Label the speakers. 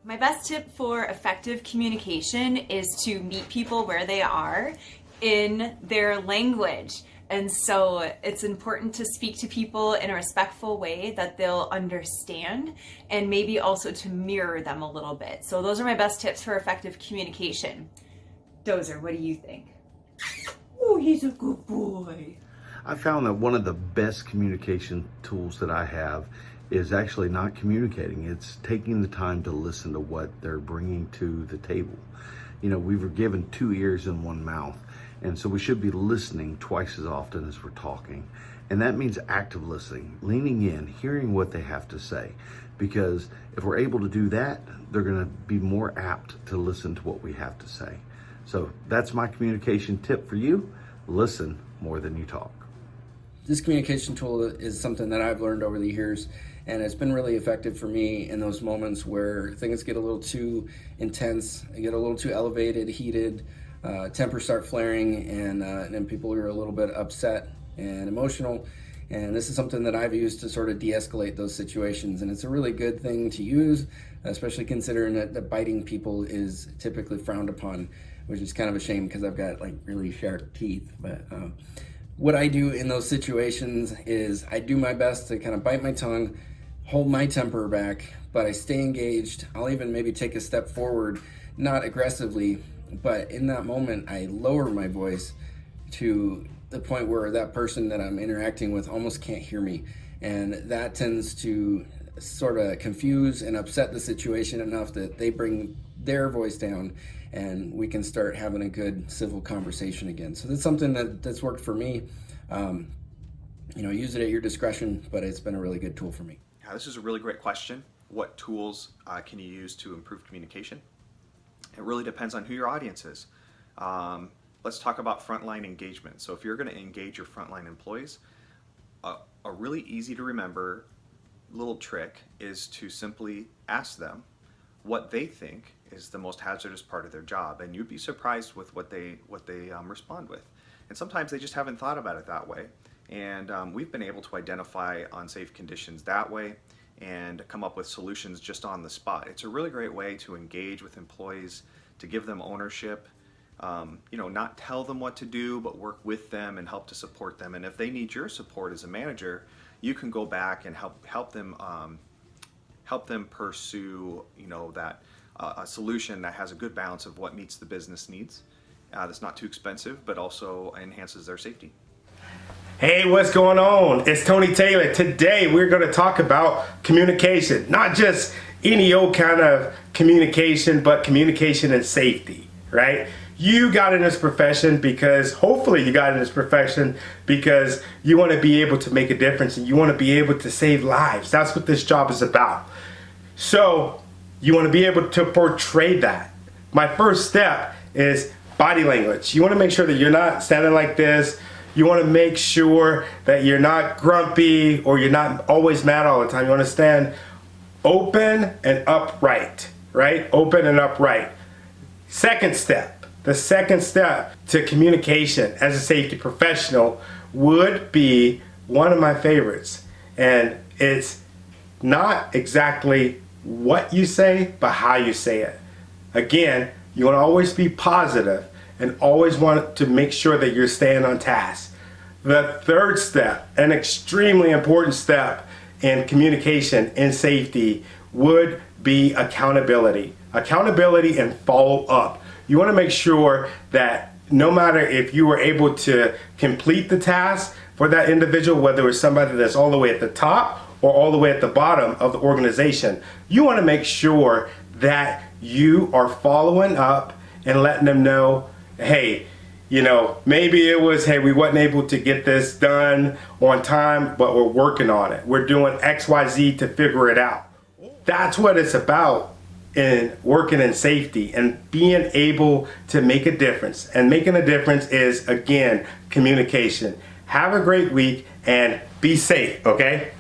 Speaker 1: My best tip for effective communication is to meet people where they are in their language. And so it's important to speak to people in a respectful way that they'll understand, and maybe also to mirror them a little bit. So those are my best tips for effective communication. Dozer, what do you think? Oh, he's a good boy.
Speaker 2: I found that one of the best communication tools that I have is actually not communicating. It's taking the time to listen to what they're bringing to the table. You know, we were given 2 ears and 1 mouth, and so we should be listening twice as often as we're talking. And that means active listening, leaning in, hearing what they have to say. Because if we're able to do that, they're gonna be more apt to listen to what we have to say. So that's my communication tip for you. Listen more than you talk.
Speaker 3: This communication tool is something that I've learned over the years, and it's been really effective for me in those moments where things get a little too intense, get a little too elevated, heated, tempers start flaring, and people are a little bit upset and emotional. And this is something that I've used to sort of de-escalate those situations, and it's a really good thing to use, especially considering that biting people is typically frowned upon, which is kind of a shame because I've got like really sharp teeth. But what I do in those situations is I do my best to kind of bite my tongue, hold my temper back, but I stay engaged. I'll even maybe take a step forward, not aggressively, but in that moment I lower my voice to the point where that person that I'm interacting with almost can't hear me. And that tends to sort of confuse and upset the situation enough that they bring their voice down and we can start having a good civil conversation again. So that's something that's worked for me. Use it at your discretion, but it's been a really good tool for me.
Speaker 4: Yeah, this is a really great question. What tools can you use to improve communication? It really depends on who your audience is. Let's talk about frontline engagement. So if you're going to engage your frontline employees, a really easy to remember little trick is to simply ask them what they think is the most hazardous part of their job, and you'd be surprised with what they respond with. And sometimes they just haven't thought about it that way, and we've been able to identify unsafe conditions that way and come up with solutions just on the spot. It's a really great way to engage with employees, to give them ownership, not tell them what to do, but work with them and help to support them. And if they need your support as a manager, you can go back and help them pursue that a solution that has a good balance of what meets the business needs, that's not too expensive, but also enhances their safety.
Speaker 5: Hey, what's going on? It's Tony Taylor. Today we're going to talk about communication, not just any old kind of communication, but communication and safety, right? You got in this profession because, hopefully you got in this profession because you want to be able to make a difference and you want to be able to save lives. That's what this job is about. So you want to be able to portray that. My first step is body language. You want to make sure that you're not standing like this. You want to make sure that you're not grumpy or you're not always mad all the time. You want to stand open and upright, right? Open and upright. Second step. The second step to communication as a safety professional would be one of my favorites. And it's not exactly what you say, but how you say it. Again, you want to always be positive and always want to make sure that you're staying on task. The third step, an extremely important step in communication and safety, would be accountability. Accountability and follow up. You want to make sure that no matter if you were able to complete the task for that individual, whether it's somebody that's all the way at the top or all the way at the bottom of the organization, you want to make sure that you are following up and letting them know, hey, maybe it was, hey, we wasn't able to get this done on time, but we're working on it. We're doing X, Y, Z to figure it out. That's what it's about in working in safety and being able to make a difference. And making a difference is, again, communication. Have a great week and be safe, okay?